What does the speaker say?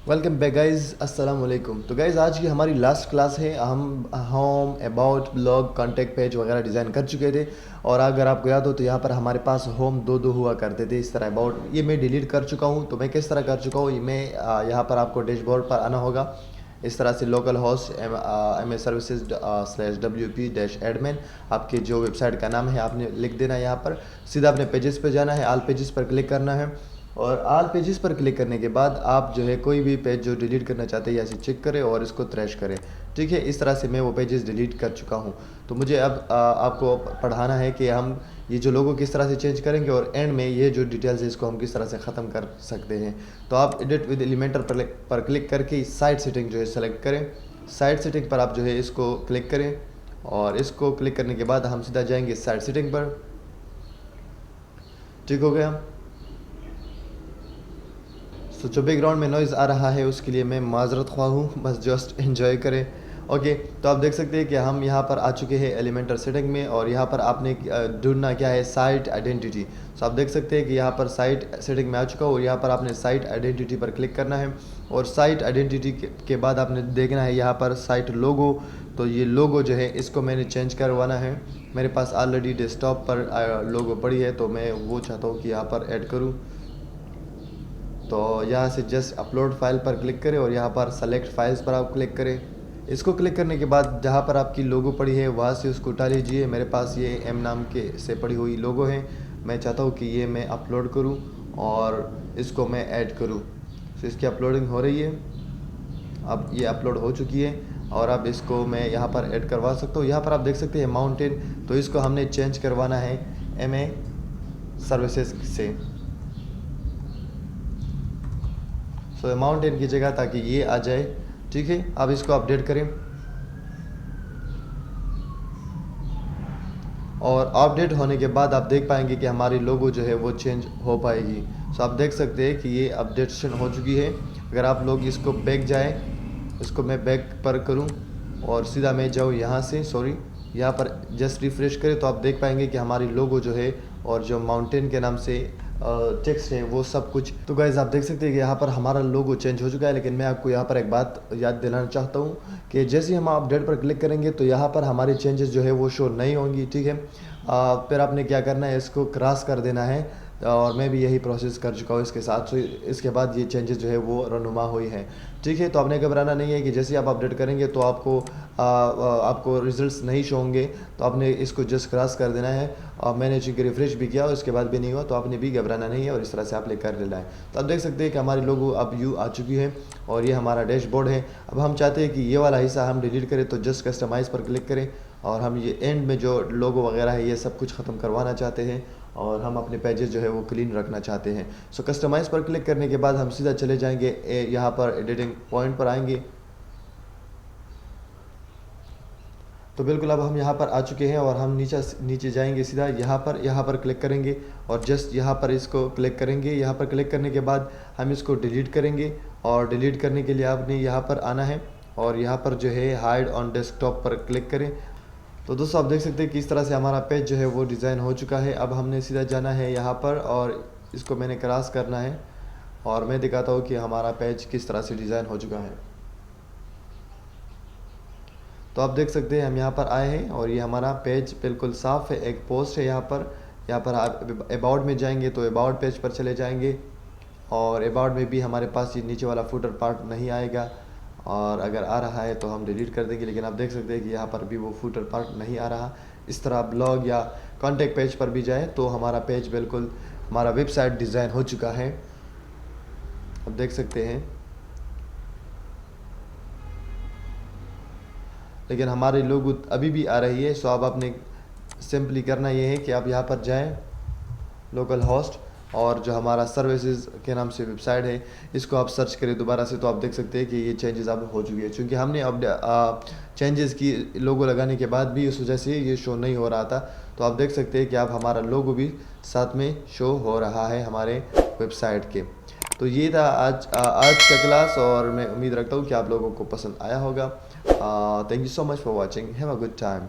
Welcome back guys, अस्सलाम वालेकुम। तो गाइज आज की हमारी लास्ट क्लास है। हम home, about, blog, contact page वगैरह डिज़ाइन कर चुके थे। और अगर आपको याद हो तो यहाँ पर हमारे पास होम दो दो हुआ करते थे इस तरह। अबाउट ये मैं डिलीट कर चुका हूँ। तो मैं किस तरह कर चुका हूँ, ये मैं यहाँ पर आपको डैशबोर्ड पर आना होगा। इस तरह से localhost M S services /wp-admin आपके जो वेबसाइट का नाम है आपने लिख देना है। यहाँ पर सीधा अपने पेजेस पे जाना है, आल पेजेस पर क्लिक करना है। और आल पेजेस पर क्लिक करने के बाद आप जो है कोई भी पेज जो डिलीट करना चाहते हैं ऐसे चेक करें और इसको थ्रैश करें। ठीक है, इस तरह से मैं वो पेजेस डिलीट कर चुका हूँ। तो मुझे अब आपको पढ़ाना है कि हम ये जो लोगो किस तरह से चेंज करेंगे और एंड में ये जो डिटेल्स है इसको हम किस तरह से ख़त्म कर सकते हैं। तो आप एडिट विद एलिमेंटर पर क्लिक करके साइड सेटिंग जो है सेलेक्ट करें। साइड सेटिंग पर आप जो है इसको क्लिक करें और इसको क्लिक करने के बाद हम सीधा जाएंगे साइड सेटिंग पर। ठीक हो गया। तो जो बैकग्राउंड में नॉइज़ आ रहा है उसके लिए मैं माजरत ख्वाह हूँ, बस जस्ट एंजॉय करें। ओके, तो आप देख सकते हैं कि हम यहाँ पर आ चुके हैं एलिमेंटर सेटिंग में। और यहाँ पर आपने ढूंढना क्या है, साइट आइडेंटिटी। तो आप देख सकते हैं कि यहाँ पर साइट सेटिंग में आ चुका हूँ और यहाँ पर आपने साइट आइडेंटिटी पर क्लिक करना है। और साइट आइडेंटिटी के बाद आपने देखना है यहाँ पर साइट लोगो। तो ये लोगो जो है इसको मैंने चेंज करवाना है। मेरे पास ऑलरेडी डेस्कटॉप पर लोगो पड़ी है तो मैं वो चाहता हूँ कि यहाँ पर ऐड करूँ। तो यहाँ से जस्ट अपलोड फाइल पर क्लिक करें और यहाँ पर सेलेक्ट फाइल्स पर आप क्लिक करें। इसको क्लिक करने के बाद जहाँ पर आपकी लोगो पड़ी है वहाँ से उसको उठा लीजिए। मेरे पास ये एम नाम के से पड़ी हुई लोगो है। मैं चाहता हूँ कि ये मैं अपलोड करूँ और इसको मैं ऐड करूँ। तो इसकी अपलोडिंग हो रही है, अब ये अपलोड हो चुकी है और अब इसको मैं यहाँ पर ऐड करवा सकता हूँ। यहाँ पर आप देख सकते हैं माउंटेन, तो इसको हमने चेंज करवाना है MA सर्विसेज से। सो माउंटेन की जगह ताकि ये आ जाए। ठीक है, अब इसको अपडेट करें और अपडेट होने के बाद आप देख पाएंगे कि हमारी लोगो जो है वो चेंज हो पाएगी। सो आप देख सकते हैं कि ये अपडेशन हो चुकी है। अगर आप लोग इसको बैक जाएं, इसको मैं बैक पर करूं और सीधा मैं जाऊं यहाँ से, सॉरी यहाँ पर जस्ट रिफ्रेश करें तो आप देख पाएंगे कि हमारी लोगो जो है और जो माउंटेन के नाम से टेक्स्ट है वो सब कुछ। तो गाइज आप देख सकते हैं कि यहाँ पर हमारा लोगो चेंज हो चुका है। लेकिन मैं आपको यहाँ पर एक बात याद दिलाना चाहता हूँ कि जैसे ही हम अपडेट पर क्लिक करेंगे तो यहाँ पर हमारी चेंजेस जो है वो शो नहीं होंगी। ठीक है, फिर आपने क्या करना है, इसको क्रॉस कर देना है। और मैं भी यही प्रोसेस कर चुका हूँ इसके साथ। तो इसके बाद ये चेंजेस जो है वो रनुमा हुई हैं। ठीक है, तो आपने घबराना नहीं है कि जैसे आप अपडेट करेंगे तो आपको रिजल्ट्स नहीं शो होंगे। तो आपने इसको जस्ट क्रॉस कर देना है। और मैंने चूँकि रिफ्रेश भी किया और उसके बाद भी नहीं हुआ, तो आपने भी घबराना नहीं है और इस तरह से आपने कर लेना है। तो आप देख सकते हैं कि हमारी लोगो अब यू आ चुकी है और ये हमारा डैशबोर्ड है। अब हम चाहते हैं कि ये वाला हिस्सा हम डिलीट करें, तो जस्ट कस्टमाइज़ पर क्लिक करें और हम ये एंड में जो लोगो वगैरह है ये सब कुछ ख़त्म करवाना चाहते हैं और हम अपने पेजेस जो है वो क्लीन रखना चाहते हैं। सो कस्टमाइज़ पर क्लिक करने के बाद हम सीधा चले जाएंगे यहाँ पर एडिटिंग पॉइंट पर आएंगे। तो बिल्कुल अब हम यहाँ पर आ चुके हैं और हम नीचे जाएंगे, सीधा यहाँ पर क्लिक करेंगे और जस्ट यहाँ पर इसको क्लिक करेंगे। यहाँ पर क्लिक करने के बाद हम इसको डिलीट करेंगे और डिलीट करने के लिए आपने यहाँ पर आना है और यहाँ पर जो है हाइड ऑन डेस्कटॉप पर क्लिक करें। तो दोस्तों आप देख सकते हैं कि इस तरह से हमारा पेज जो है वो डिज़ाइन हो चुका है। अब हमने सीधा जाना है यहाँ पर और इसको मैंने क्रॉस करना है और मैं दिखाता हूँ कि हमारा पेज किस तरह से डिज़ाइन हो चुका है। तो आप देख सकते हैं हम यहाँ पर आए हैं और ये हमारा पेज बिल्कुल साफ़ है। एक पोस्ट है यहाँ पर आप अबाउट में जाएंगे तो अबाउट पेज पर चले जाएंगे और अबाउट में भी हमारे पास ये नीचे वाला फुटर पार्ट नहीं आएगा और अगर आ रहा है तो हम डिलीट कर देंगे। लेकिन आप देख सकते हैं कि यहाँ पर भी वो फुटर पार्ट नहीं आ रहा। इस तरह ब्लॉग या कॉन्टेक्ट पेज पर भी जाए तो हमारा पेज बिल्कुल, हमारा वेबसाइट डिज़ाइन हो चुका है। आप देख सकते हैं, लेकिन हमारे लोगो अभी भी आ रही है। सो अब आपने सिंपली करना ये है कि आप यहाँ पर जाएं, लोकल होस्ट, और जो हमारा सर्विसेज के नाम से वेबसाइट है इसको आप सर्च करें दोबारा से। तो आप देख सकते हैं कि ये चेंजेस अब हो चुकी है। क्योंकि हमने अब चेंजेस की लोगो लगाने के बाद भी इस वजह से ये शो नहीं हो रहा था। तो आप देख सकते हैं कि अब हमारा लोगो भी साथ में शो हो रहा है हमारे वेबसाइट के। तो ये था आज का क्लास और मैं उम्मीद रखता हूँ कि आप लोगों को पसंद आया होगा। Thank you so much for watching, have a good time.